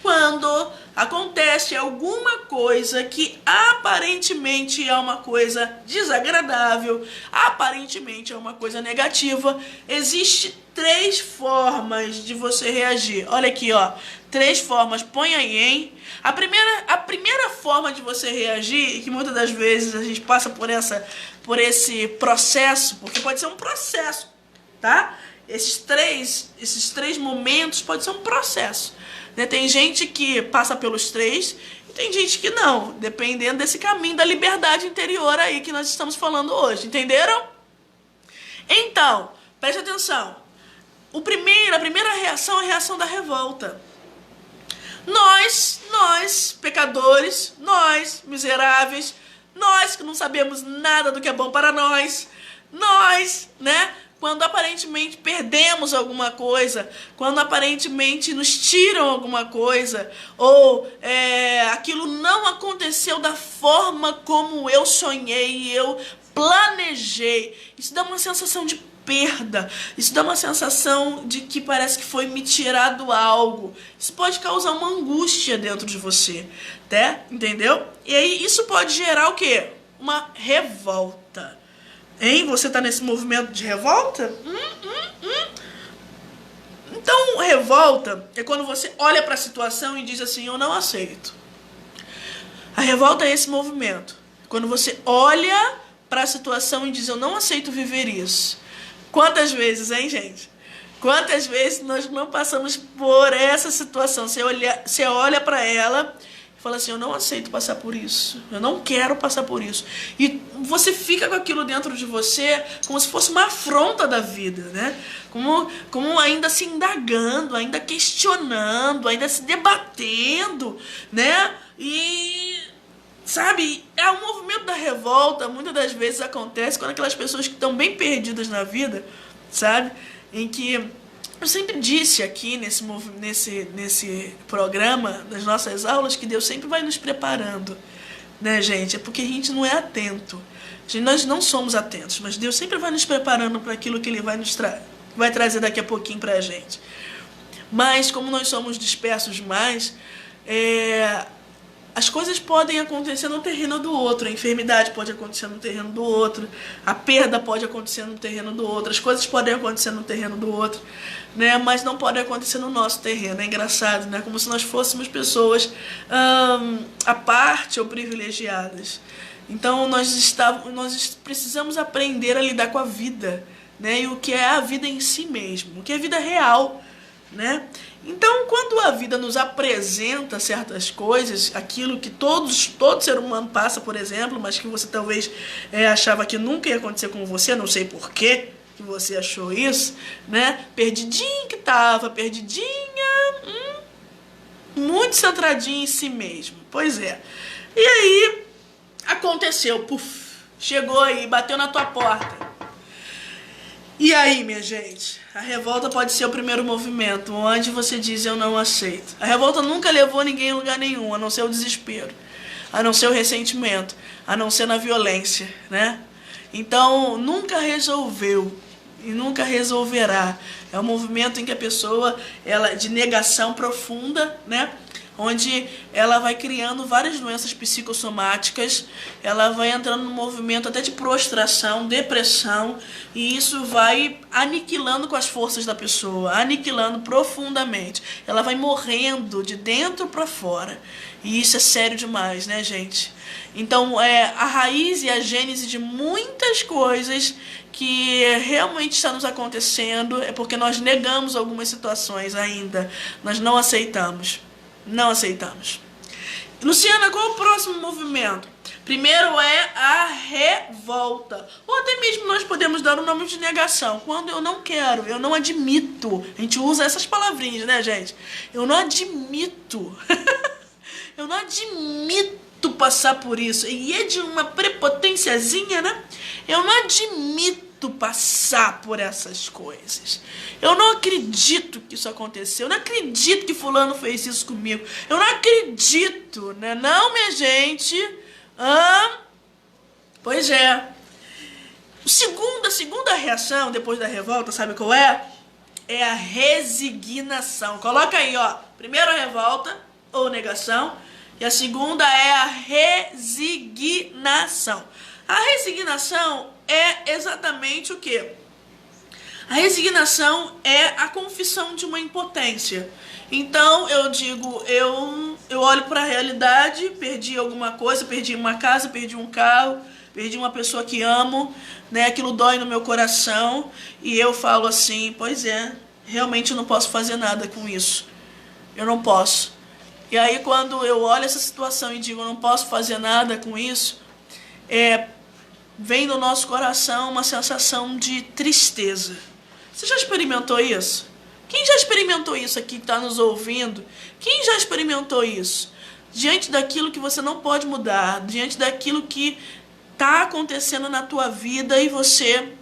quando acontece alguma coisa que aparentemente é uma coisa desagradável, aparentemente é uma coisa negativa, existe 3 formas de você reagir. Olha aqui, ó, 3 formas, põe aí, hein? A primeira forma de você reagir, e que muitas das vezes a gente passa por esse processo, porque pode ser um processo, tá? Esses três momentos pode ser um processo, né? Tem gente que passa pelos 3 e tem gente que não, dependendo desse caminho da liberdade interior aí que nós estamos falando hoje, entenderam? Então, preste atenção. A primeira reação é a reação da revolta. Nós, pecadores, nós, miseráveis, nós que não sabemos nada do que é bom para nós, né? Quando aparentemente perdemos alguma coisa, quando aparentemente nos tiram alguma coisa, ou aquilo não aconteceu da forma como eu sonhei, eu planejei, isso dá uma sensação de perda, isso dá uma sensação de que parece que foi me tirado algo. Isso pode causar uma angústia dentro de você, né? Entendeu? E aí isso pode gerar o quê? Uma revolta. Hein? Você tá nesse movimento de revolta? Então, revolta é quando você olha para a situação e diz assim, eu não aceito. A revolta é esse movimento. Quando você olha para a situação e diz, eu não aceito viver isso. Quantas vezes, hein, gente? Quantas vezes nós não passamos por essa situação? Você olha para ela e fala assim, eu não aceito passar por isso. Eu não quero passar por isso. E você fica com aquilo dentro de você como se fosse uma afronta da vida, né? Como ainda se indagando, ainda questionando, ainda se debatendo, né? E... sabe, o movimento da revolta muitas das vezes acontece quando aquelas pessoas que estão bem perdidas na vida, sabe, em que eu sempre disse aqui nesse programa, nas nossas aulas, que Deus sempre vai nos preparando, né, gente? É porque a gente não é atento, nós não somos atentos, mas Deus sempre vai nos preparando para aquilo que Ele vai trazer daqui a pouquinho para a gente. Mas como nós somos dispersos demais, as coisas podem acontecer no terreno do outro, a enfermidade pode acontecer no terreno do outro, a perda pode acontecer no terreno do outro, as coisas podem acontecer no terreno do outro, né? Mas não pode acontecer no nosso terreno. É engraçado, né? Como se nós fôssemos pessoas à parte ou privilegiadas. Então nós precisamos aprender a lidar com a vida, né? E o que é a vida em si mesmo, o que é a vida real, né? Então, quando a vida nos apresenta certas coisas, aquilo que todo ser humano passa, por exemplo, mas que você talvez achava que nunca ia acontecer com você, não sei por que você achou isso, né? Perdidinha que tava, perdidinha, muito centradinha em si mesmo. Pois é. E aí, aconteceu, chegou aí, bateu na tua porta. E aí, minha gente, a revolta pode ser o primeiro movimento, onde você diz, eu não aceito. A revolta nunca levou ninguém em lugar nenhum, a não ser o desespero, a não ser o ressentimento, a não ser na violência, né? Então, nunca resolveu e nunca resolverá. É um movimento em que a pessoa, de negação profunda, né? Onde ela vai criando várias doenças psicossomáticas, ela vai entrando num movimento até de prostração, depressão, e isso vai aniquilando com as forças da pessoa, aniquilando profundamente. Ela vai morrendo de dentro para fora, e isso é sério demais, né, gente? Então, a raiz e a gênese de muitas coisas que realmente está nos acontecendo é porque nós negamos algumas situações ainda, nós não aceitamos. Não aceitamos. Luciana, qual é o próximo movimento? Primeiro é a revolta. Ou até mesmo nós podemos dar o nome de negação. Quando eu não quero, eu não admito. A gente usa essas palavrinhas, né, gente? Eu não admito. Eu não admito passar por isso. E é de uma prepotênciazinha, né? Eu não admito passar por essas coisas. Eu não acredito que isso aconteceu. Eu não acredito que fulano fez isso comigo. Eu não acredito, né? Não, minha gente. Pois é. A segunda reação depois da revolta, sabe qual é? É a resignação. Coloca aí, ó. Primeiro a revolta, ou negação. E a segunda é a resignação. A resignação é exatamente o quê? A resignação é a confissão de uma impotência. Então eu digo, eu olho para a realidade, perdi alguma coisa, perdi uma casa, perdi um carro, perdi uma pessoa que amo, né? Aquilo dói no meu coração e eu falo assim, pois é, realmente eu não posso fazer nada com isso. Eu não posso. E aí quando eu olho essa situação e digo, eu não posso fazer nada com isso, vem no nosso coração uma sensação de tristeza. Você já experimentou isso? Quem já experimentou isso aqui que está nos ouvindo? Quem já experimentou isso? Diante daquilo que você não pode mudar, diante daquilo que está acontecendo na tua vida e você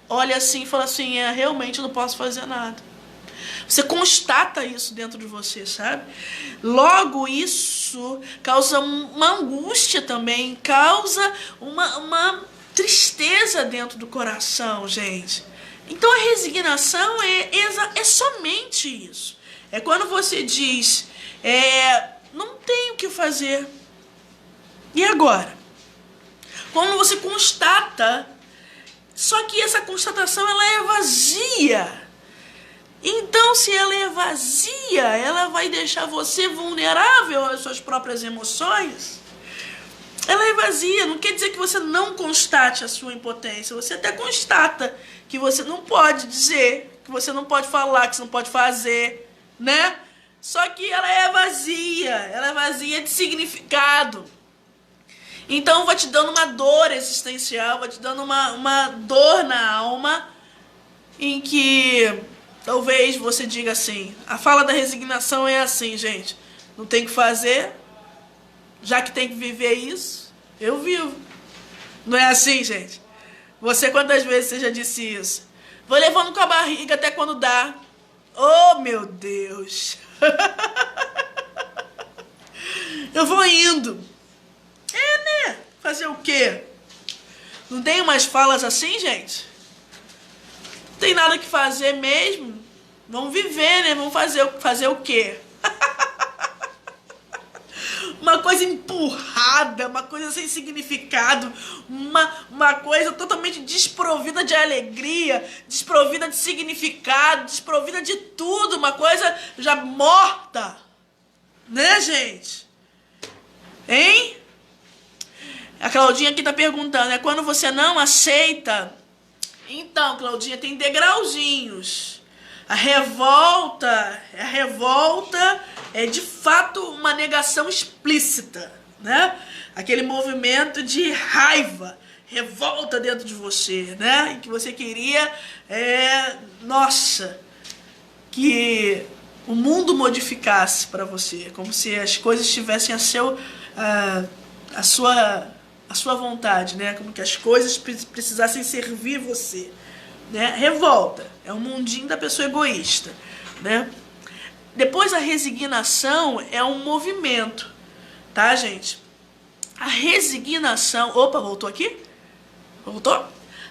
olha assim e fala assim, realmente eu não posso fazer nada. Você constata isso dentro de você, sabe? Logo, isso causa uma angústia também, causa uma tristeza dentro do coração, gente. Então a resignação é somente isso. É quando você diz, não tenho o que fazer. E agora? Quando você constata, só que essa constatação ela é vazia. Então, se ela é vazia, ela vai deixar você vulnerável às suas próprias emoções. Ela é vazia, não quer dizer que você não constate a sua impotência. Você até constata que você não pode dizer, que você não pode falar, que você não pode fazer, né? Só que ela é vazia de significado. Então vai te dando uma dor existencial, vai te dando uma dor na alma, em que talvez você diga assim, a fala da resignação é assim, gente, não tem o que fazer, já que tem que viver isso, eu vivo. Não é assim, gente? Você, quantas vezes você já disse isso? Vou levando com a barriga até quando dá. Oh, meu Deus. Eu vou indo. Né? Fazer o quê? Não tem umas falas assim, gente? Não tem nada que fazer mesmo. Vamos viver, né? Vamos fazer o quê? Uma coisa empurrada, uma coisa sem significado, uma coisa totalmente desprovida de alegria, desprovida de significado, desprovida de tudo, uma coisa já morta. Né, gente? Hein? A Claudinha aqui tá perguntando, quando você não aceita? Então, Claudinha, tem degrauzinhos. A revolta é de fato uma negação explícita, né? Aquele movimento de raiva, revolta dentro de você, né? Em que você queria, que o mundo modificasse para você, como se as coisas tivessem a sua vontade, né? Como que as coisas precisassem servir você, né? Revolta é um mundinho da pessoa egoísta, né? Depois a resignação é um movimento, tá, gente? A resignação... Opa, voltou aqui? Voltou?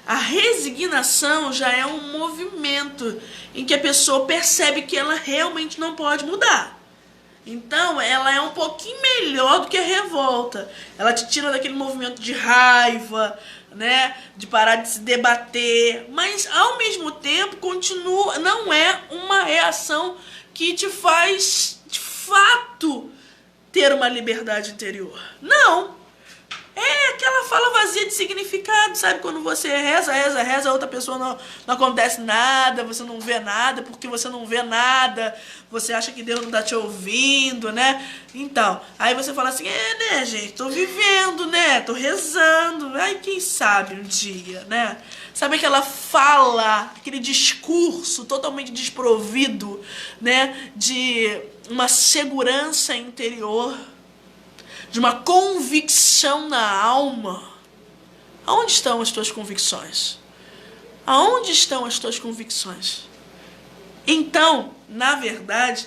A resignação já é um movimento em que a pessoa percebe que ela realmente não pode mudar. Então, ela é um pouquinho melhor do que a revolta. Ela te tira daquele movimento de raiva, né? De parar de se debater. Mas, ao mesmo tempo, continua... Não é uma reação que te faz, de fato, ter uma liberdade interior. Não. É aquela fala vazia de significado, sabe? Quando você reza, a outra pessoa não acontece nada, você não vê nada, porque você não vê nada, você acha que Deus não tá te ouvindo, né? Então, aí você fala assim, né, gente, tô vivendo, né? Tô rezando, ai, quem sabe um dia, né? Sabe aquela fala, aquele discurso totalmente desprovido, né? De uma segurança interior, de uma convicção na alma. Aonde estão as tuas convicções? Aonde estão as tuas convicções? Então, na verdade,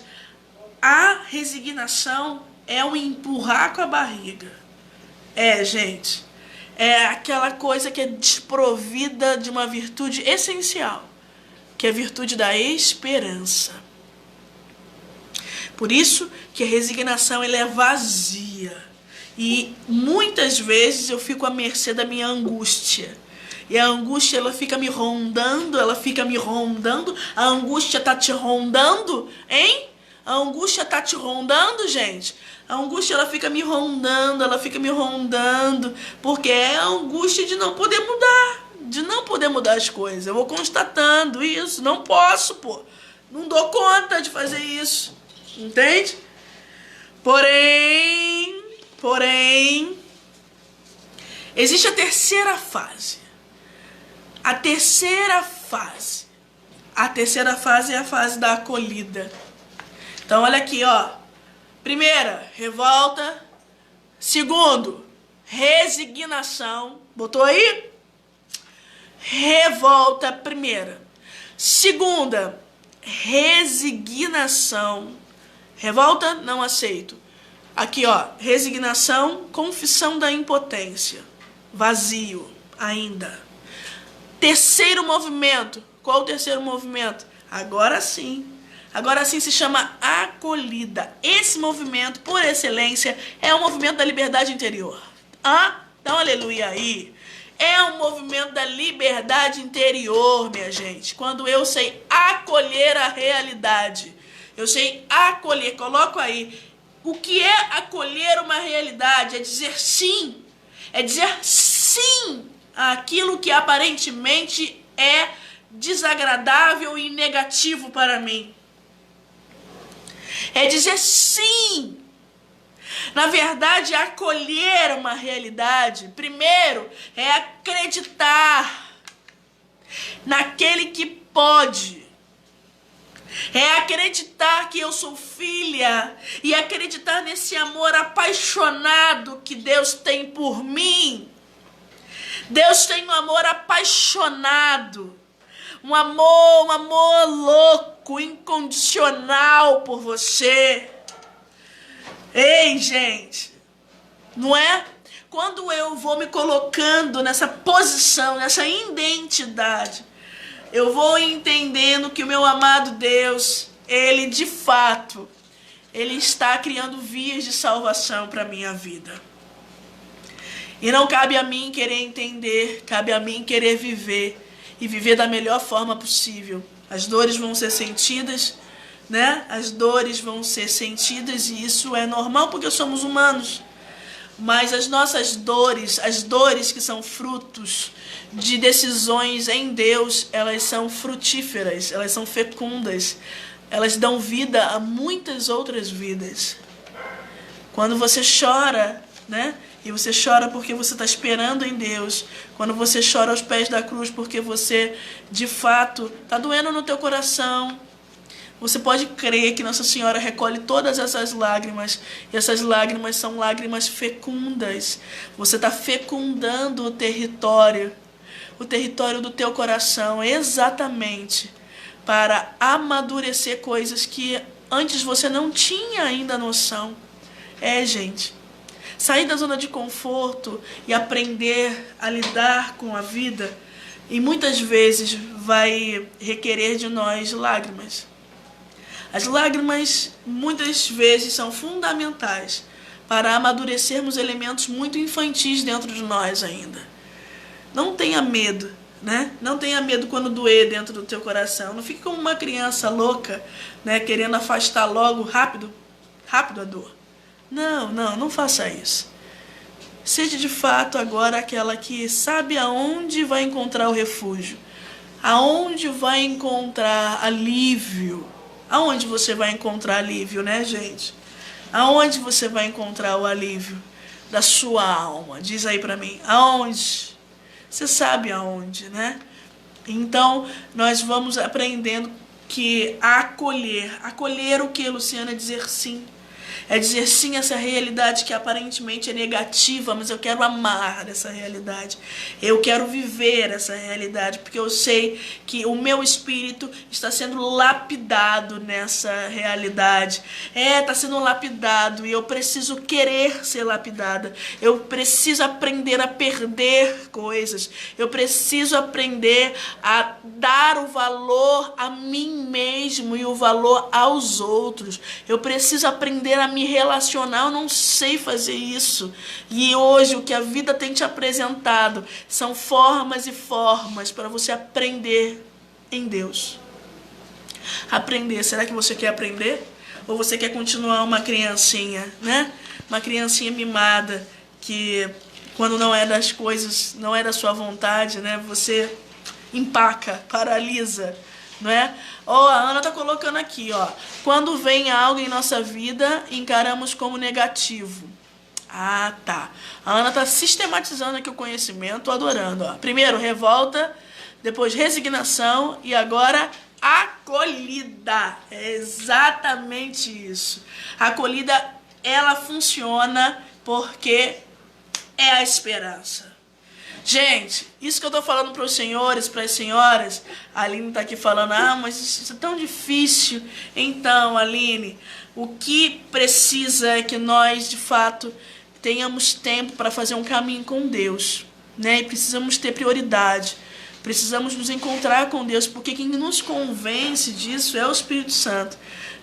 a resignação é um empurrar com a barriga. Gente, é aquela coisa que é desprovida de uma virtude essencial, que é a virtude da esperança. Por isso que a resignação ela é vazia. E muitas vezes eu fico à mercê da minha angústia. E a angústia ela fica me rondando, A angústia tá te rondando, hein? A angústia tá te rondando, gente? A angústia ela fica me rondando, porque é a angústia de não poder mudar as coisas. Eu vou constatando isso, não posso, pô. Não dou conta de fazer isso. Entende? Porém, existe a terceira fase. A terceira fase é a fase da acolhida. Então, olha aqui, ó. Primeira, revolta. Segundo, resignação. Botou aí? Revolta, primeira. Segunda, resignação. Revolta, não aceito. Aqui, ó. Resignação, confissão da impotência. Vazio, ainda. Terceiro movimento. Qual o terceiro movimento? Agora sim se chama acolhida. Esse movimento, por excelência, é o movimento da liberdade interior. Dá um aleluia aí. É um movimento da liberdade interior, minha gente. Quando eu sei acolher a realidade. Eu sei acolher, coloco aí. O que é acolher uma realidade? É dizer sim. É dizer sim àquilo que aparentemente é desagradável e negativo para mim. É dizer sim. Na verdade, acolher uma realidade, primeiro, é acreditar naquele que pode. É acreditar que eu sou filha e acreditar nesse amor apaixonado que Deus tem por mim. Deus tem um amor apaixonado, um amor louco, incondicional por você. Ei, gente, não é? Quando eu vou me colocando nessa posição, nessa identidade, eu vou entendendo que o meu amado Deus, Ele de fato, Ele está criando vias de salvação para a minha vida. E não cabe a mim querer entender, cabe a mim querer viver e viver da melhor forma possível. As dores vão ser sentidas, né? As dores vão ser sentidas e isso é normal porque somos humanos. Mas as nossas dores, as dores que são frutos de decisões em Deus, elas são frutíferas, elas são fecundas. Elas dão vida a muitas outras vidas. Quando você chora, né? E você chora porque você está esperando em Deus. Quando você chora aos pés da cruz porque você, de fato, está doendo no teu coração. Você pode crer que Nossa Senhora recolhe todas essas lágrimas. E essas lágrimas são lágrimas fecundas. Você está fecundando o território do teu coração, exatamente para amadurecer coisas que antes você não tinha ainda noção. Gente, sair da zona de conforto e aprender a lidar com a vida, e muitas vezes vai requerer de nós lágrimas. As lágrimas muitas vezes são fundamentais para amadurecermos elementos muito infantis dentro de nós ainda. Não tenha medo, né? Não tenha medo quando doer dentro do teu coração. Não fique como uma criança louca, né? Querendo afastar logo, rápido a dor. Não faça isso. Seja de fato agora aquela que sabe aonde vai encontrar o refúgio. Aonde vai encontrar alívio. Aonde você vai encontrar alívio, né, gente? Aonde você vai encontrar o alívio da sua alma? Diz aí pra mim, aonde? Você sabe aonde, né? Então, nós vamos aprendendo que acolher o que, Luciana? Dizer sim. É dizer sim a essa realidade que aparentemente é negativa, mas eu quero amar essa realidade. Eu quero viver essa realidade, porque eu sei que o meu espírito está sendo lapidado nessa realidade. Está sendo lapidado e eu preciso querer ser lapidada. Eu preciso aprender a perder coisas. Eu preciso aprender a dar o valor a mim mesmo e o valor aos outros. Eu preciso aprender a me relacionar. Eu não sei fazer isso. E hoje o que a vida tem te apresentado são formas e formas para você aprender em Deus. Aprender. Será que você quer aprender? Ou você quer continuar uma criancinha, né? Uma criancinha mimada que quando não é das coisas, não é da sua vontade, né? Você empaca, paralisa, não é? A Ana tá colocando aqui, quando vem algo em nossa vida, encaramos como negativo. Tá. A Ana tá sistematizando aqui o conhecimento, adorando, Primeiro, revolta, depois resignação e agora acolhida. É exatamente isso. A acolhida, ela funciona porque é a esperança. Gente, isso que eu tô falando para os senhores, para as senhoras, a Aline tá aqui falando, mas isso é tão difícil. Então, Aline, o que precisa é que nós, de fato, tenhamos tempo para fazer um caminho com Deus, né? E precisamos ter prioridade. Precisamos nos encontrar com Deus, porque quem nos convence disso é o Espírito Santo,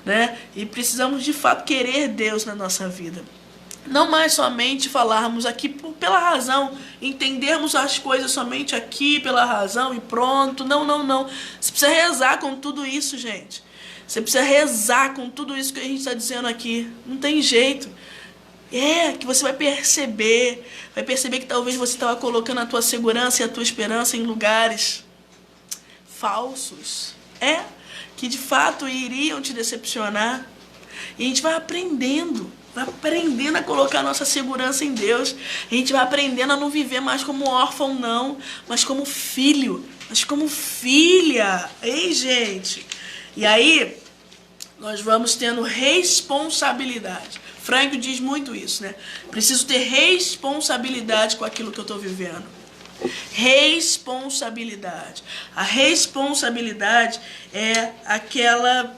né? E precisamos, de fato, querer Deus na nossa vida. Não mais somente falarmos aqui pela razão, entendermos as coisas somente aqui pela razão e pronto. Não. Você precisa rezar com tudo isso, gente. Você precisa rezar com tudo isso que a gente está dizendo aqui. Não tem jeito. Que você vai perceber que talvez você estava colocando a tua segurança e a tua esperança em lugares falsos. Que de fato iriam te decepcionar. E a gente vai aprendendo a colocar a nossa segurança em Deus. A gente vai aprendendo a não viver mais como órfão, não, mas como filho, mas como filha. Ei, gente? E aí, nós vamos tendo responsabilidade. Frank diz muito isso, né? Preciso ter responsabilidade com aquilo que eu estou vivendo. Responsabilidade. A responsabilidade é aquela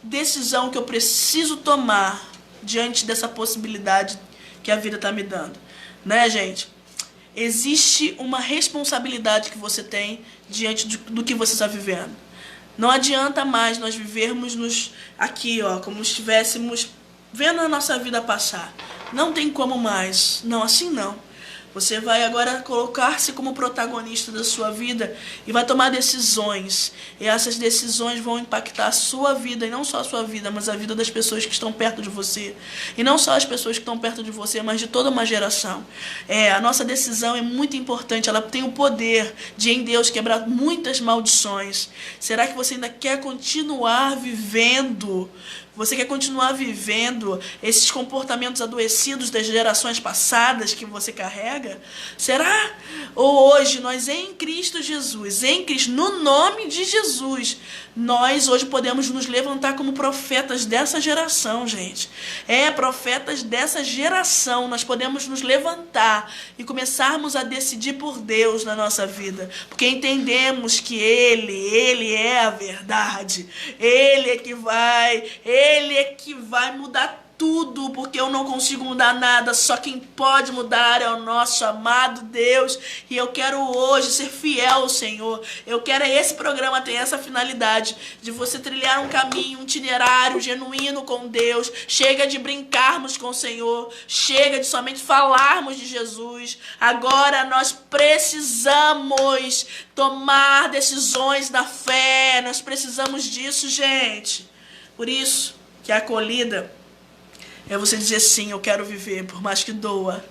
decisão que eu preciso tomar diante dessa possibilidade que a vida está me dando, né, gente? Existe uma responsabilidade que você tem diante do que você está vivendo. Não adianta mais nós vivermos aqui, como se estivéssemos vendo a nossa vida passar. Não tem como mais. Não, assim não. Você vai agora colocar-se como protagonista da sua vida e vai tomar decisões. E essas decisões vão impactar a sua vida, e não só a sua vida, mas a vida das pessoas que estão perto de você. E não só as pessoas que estão perto de você, mas de toda uma geração. A nossa decisão é muito importante, ela tem o poder de, em Deus, quebrar muitas maldições. Será que você ainda quer continuar vivendo? Você quer continuar vivendo esses comportamentos adoecidos das gerações passadas que você carrega? Será? Ou hoje nós em Cristo Jesus, no nome de Jesus, nós hoje podemos nos levantar como profetas dessa geração, gente. Profetas dessa geração. Nós podemos nos levantar e começarmos a decidir por Deus na nossa vida. Porque entendemos que Ele é a verdade. Ele é que vai mudar tudo, porque eu não consigo mudar nada. Só quem pode mudar é o nosso amado Deus. E eu quero hoje ser fiel ao Senhor. Eu quero esse programa ter essa finalidade de você trilhar um caminho, um itinerário genuíno com Deus. Chega de brincarmos com o Senhor. Chega de somente falarmos de Jesus. Agora nós precisamos tomar decisões da fé. Nós precisamos disso, gente. Por isso que a acolhida é você dizer sim, eu quero viver, por mais que doa.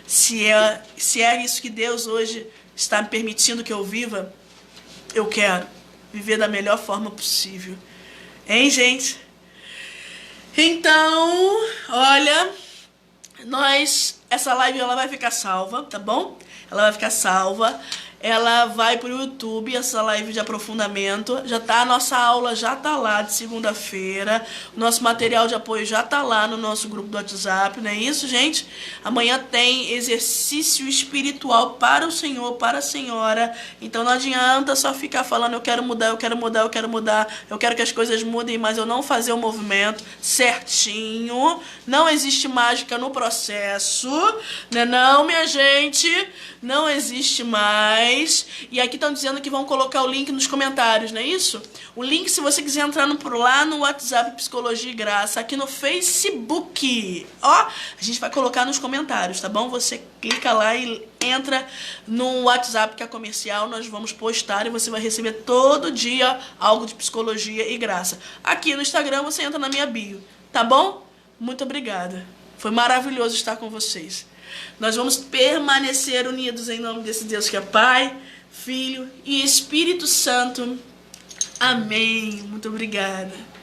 Se é isso que Deus hoje está me permitindo que eu viva, eu quero viver da melhor forma possível. Hein, gente? Então, olha, essa live ela vai ficar salva, tá bom? Ela vai ficar salva. ela vai pro YouTube, essa live de aprofundamento. Já tá, a nossa aula já tá lá de segunda-feira. O nosso material de apoio já tá lá no nosso grupo do WhatsApp, não é isso, gente? Amanhã tem exercício espiritual para o Senhor, para a Senhora. Então não adianta só ficar falando, eu quero mudar, eu quero mudar, eu quero mudar, eu quero que as coisas mudem, mas eu não fazer o movimento certinho. Não existe mágica no processo, né não, minha gente? Não existe mais. E aqui estão dizendo que vão colocar o link nos comentários, não é isso? O link, se você quiser entrar lá no WhatsApp Psicologia e Graça, aqui no Facebook, ó, a gente vai colocar nos comentários, tá bom? Você clica lá e entra no WhatsApp que é comercial, nós vamos postar e você vai receber todo dia algo de Psicologia e Graça. Aqui no Instagram você entra na minha bio, tá bom? Muito obrigada. Foi maravilhoso estar com vocês. Nós vamos permanecer unidos em nome desse Deus que é Pai, Filho e Espírito Santo. Amém. Muito obrigada.